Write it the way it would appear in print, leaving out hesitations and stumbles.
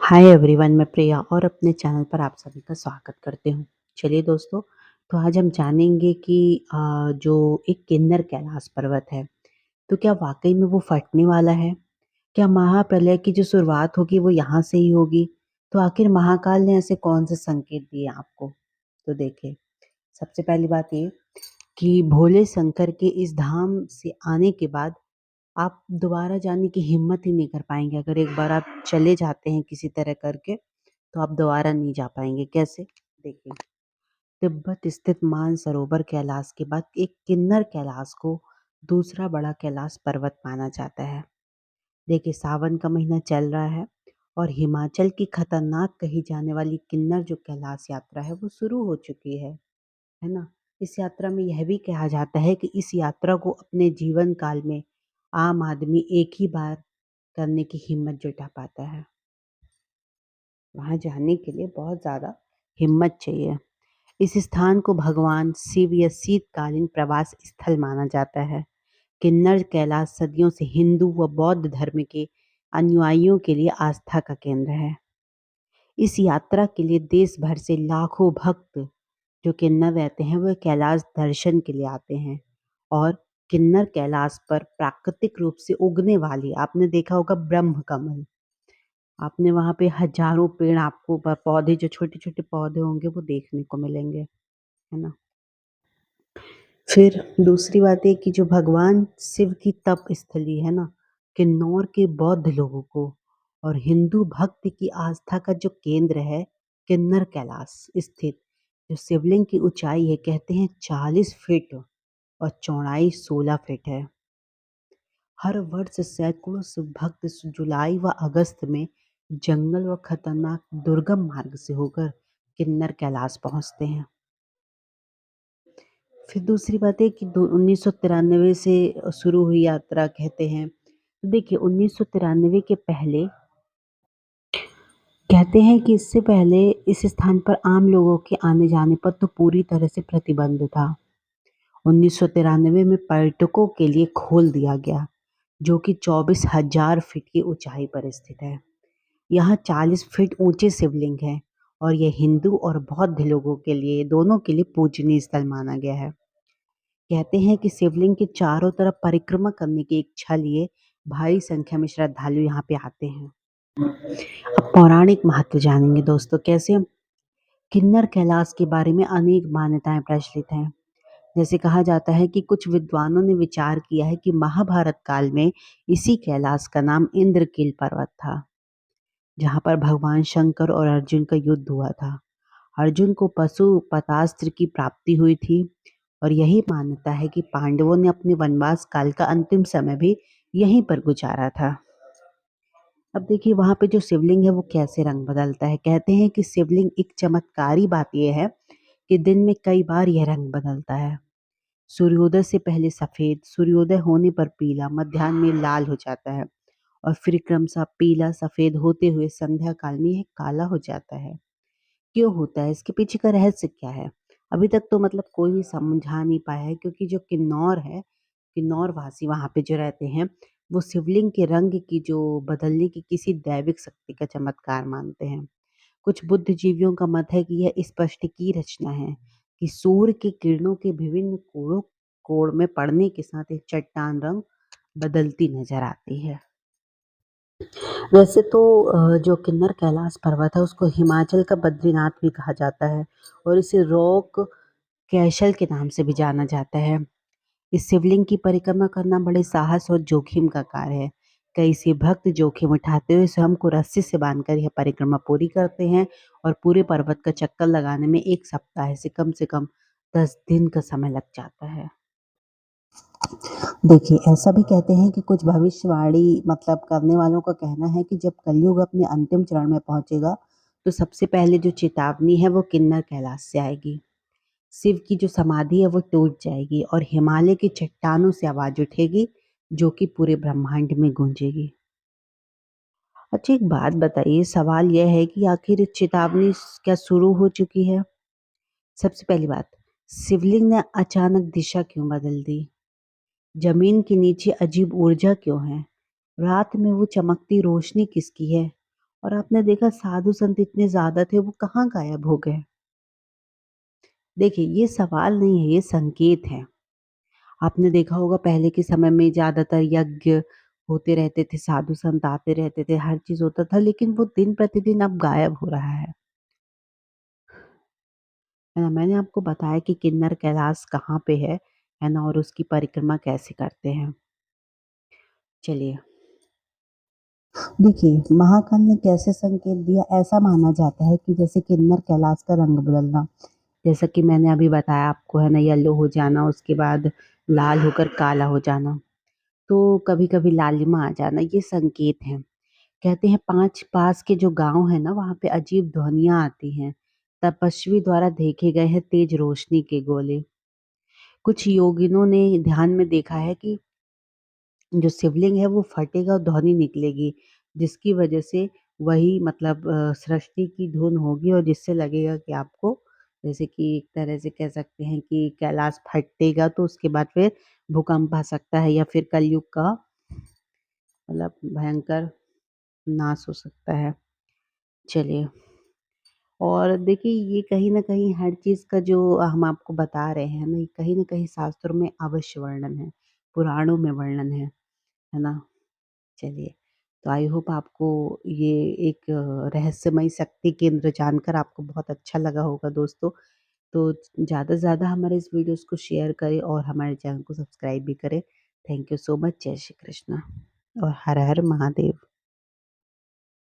Hi everyone, मैं प्रिया और अपने चैनल पर आप सभी का स्वागत करती हूँ। चलिए दोस्तों, तो आज हम जानेंगे कि जो एक किन्नर कैलाश पर्वत है, तो क्या वाकई में वो फटने वाला है? क्या महाप्रलय की जो शुरुआत होगी वो यहाँ से ही होगी? तो आखिर महाकाल ने ऐसे कौन से संकेत दिए आपको? तो देखिए, सबसे पहली बात ये कि भोले शंकर के इस धाम से आने के बाद आप दोबारा जाने की हिम्मत ही नहीं कर पाएँगे। अगर एक बार आप चले जाते हैं किसी तरह करके, तो आप दोबारा नहीं जा पाएँगे। कैसे? देखिए, तिब्बत स्थित मानसरोवर कैलाश के बाद एक किन्नर कैलाश को दूसरा बड़ा कैलाश पर्वत माना जाता है। देखिए, सावन का महीना चल रहा है और हिमाचल की खतरनाक कही जाने वाली किन्नर जो कैलाश यात्रा है, वो शुरू हो चुकी है ना? इस यात्रा में यह भी कहा जाता है कि इस यात्रा को अपने जीवन काल में आम आदमी एक ही बार करने की हिम्मत जुटा पाता है। वहाँ जाने के लिए बहुत ज़्यादा हिम्मत चाहिए। इस स्थान को भगवान शिव या शीतकालीन प्रवास स्थल माना जाता है। किन्नर कैलाश सदियों से हिंदू व बौद्ध धर्म के अनुयायियों के लिए आस्था का केंद्र है। इस यात्रा के लिए देश भर से लाखों भक्त जो किन्नर रहते हैं वह कैलाश दर्शन के लिए आते हैं। और किन्नर कैलाश पर प्राकृतिक रूप से उगने वाली आपने देखा होगा ब्रह्म कमल। आपने वहाँ पे हजारों पेड़ आपको पौधे जो छोटे छोटे पौधे होंगे वो देखने को मिलेंगे, है ना? फिर दूसरी बात है कि जो भगवान शिव की तप स्थली है ना, किन्नौर के बौद्ध लोगों को और हिंदू भक्त की आस्था का जो केंद्र है, किन्नर कैलाश स्थित जो शिवलिंग की ऊंचाई है कहते हैं 40 फीट और चौड़ाई 16 फीट है। हर वर्ष सैकड़ों भक्त जुलाई व अगस्त में जंगल व खतरनाक दुर्गम मार्ग से होकर किन्नर कैलाश पहुंचते हैं। फिर दूसरी बात है कि 1993 से शुरू हुई यात्रा कहते हैं। तो देखिए, 1993 के पहले कहते हैं कि इससे पहले इस स्थान पर आम लोगों के आने जाने पर तो पूरी तरह से प्रतिबंध था। 1993 में पर्यटकों के लिए खोल दिया गया, जो कि 24,000 फीट की ऊंचाई पर स्थित है। यहाँ 40 फीट ऊंचे शिवलिंग है और यह हिंदू और बौद्ध लोगों के लिए दोनों के लिए पूजनीय स्थल माना गया है। कहते हैं कि शिवलिंग के चारों तरफ परिक्रमा करने की इच्छा लिए भारी संख्या में श्रद्धालु यहाँ पे आते हैं। अब पौराणिक महत्व जानेंगे दोस्तों। कैसे? किन्नर कैलाश के बारे में अनेक मान्यताएं प्रचलित हैं। जैसे कहा जाता है कि कुछ विद्वानों ने विचार किया है कि महाभारत काल में इसी कैलाश का नाम इंद्रकील पर्वत था, जहाँ पर भगवान शंकर और अर्जुन का युद्ध हुआ था। अर्जुन को पशुपतास्त्र की प्राप्ति हुई थी और यही मान्यता है कि पांडवों ने अपने वनवास काल का अंतिम समय भी यहीं पर गुजारा था। अब देखिए, वहां पे जो शिवलिंग है वो कैसे रंग बदलता है। कहते हैं कि शिवलिंग एक चमत्कारी बात यह है कि दिन में कई बार यह रंग बदलता है। सूर्योदय से पहले सफेद, सूर्योदय होने पर पीला, मध्याह्न में लाल हो जाता है और फिर क्रमशः पीला सफेद होते हुए संध्या काल में यह काला हो जाता है। क्यों होता है? इसके पीछे का रहस्य क्या है? अभी तक तो मतलब कोई भी समझा नहीं पाया है, क्योंकि जो किन्नौर है, किन्नौर वासी वहाँ पे जो रहते हैं, वो शिवलिंग के रंग की जो बदलने की किसी दैविक शक्ति का चमत्कार मानते हैं। कुछ बुद्धिजीवियों का मत है कि यह स्पष्ट की रचना है कि सूर्य की किरणों के विभिन्न कोण में पड़ने के साथ एक चट्टान रंग बदलती नजर आती है। वैसे तो जो किन्नर कैलाश पर्वत है उसको हिमाचल का बद्रीनाथ भी कहा जाता है और इसे रॉक कैशल के नाम से भी जाना जाता है। इस शिवलिंग की परिक्रमा करना बड़े साहस और जोखिम का कार्य है। कई से भक्त जोखिम उठाते हुए स्वयं को रस्सी से बांधकर यह परिक्रमा पूरी करते हैं और पूरे पर्वत का चक्कर लगाने में 1 सप्ताह से कम 10 दिन का समय लग जाता है। देखिए, ऐसा भी कहते हैं कि कुछ भविष्यवाणी मतलब करने वालों का कहना है कि जब कलयुग अपने अंतिम चरण में पहुंचेगा, तो सबसे पहले जो चेतावनी है वो किन्नर कैलाश से आएगी। शिव की जो समाधि है वो टूट जाएगी और हिमालय की चट्टानों से आवाज उठेगी, जो कि पूरे ब्रह्मांड में गूंजेगी। अच्छा, एक बात बताइए, सवाल यह है कि आखिर चेतावनी क्या शुरू हो चुकी है? सबसे पहली बात, शिवलिंग ने अचानक दिशा क्यों बदल दी? जमीन के नीचे अजीब ऊर्जा क्यों है? रात में वो चमकती रोशनी किसकी है? और आपने देखा साधु संत इतने ज़्यादा थे, वो कहाँ गायब हो गए? देखिए, ये सवाल नहीं है, ये संकेत है। आपने देखा होगा पहले के समय में ज़्यादातर यज्ञ होते रहते थे, साधु संत आते रहते थे, हर चीज़ होता था, लेकिन वो दिन-प्रतिदिन अब गायब हो रहा है ना? मैंने आपको बताया कि किन्नर कैलाश कहाँ पे है ना? और उसकी परिक्रमा कैसे करते हैं। चलिए, देखिए, महाकाल ने कैसे संकेत दिया, ऐसा माना जाता है कि जैसे किन्नर कैलाश का रंग बदलना, जैसा कि मैंने अभी बताया आपको है ना, येलो हो जाना, उसके बाद लाल होकर काला हो जाना, तो कभी-कभी लालिमा आ जाना, ये संकेत हैं। कहते हैं 5 पास के जो गाँव है ना, वहाँ पे अजीब ध्वनियाँ आती हैं। तपस्वी द्वारा देखे गए हैं तेज रोशनी के गोले। कुछ योगिनों ने ध्यान में देखा है कि जो शिवलिंग है वो फटेगा और ध्वनि निकलेगी, जिसकी वजह से वही मतलब सृष्टि की धुन होगी और जिससे लगेगा कि आपको जैसे कि एक तरह से कह सकते हैं कि कैलाश फटेगा तो उसके बाद फिर भूकंप आ सकता है या फिर कलयुग का मतलब भयंकर नाश हो सकता है। चलिए, और देखिए ये कहीं न कहीं हर चीज़ का जो हम आपको बता रहे हैं ना, ये कहीं न कहीं शास्त्रों में अवश्य वर्णन है, पुराणों में वर्णन है ना? चलिए, तो आई होप आपको ये एक रहस्यमयी शक्ति केंद्र जानकर आपको बहुत अच्छा लगा होगा दोस्तों। तो ज़्यादा से ज़्यादा हमारे इस वीडियोज़ को शेयर करें और हमारे चैनल को सब्सक्राइब भी करें। Thank you so much. जय श्री कृष्ण और हर हर महादेव।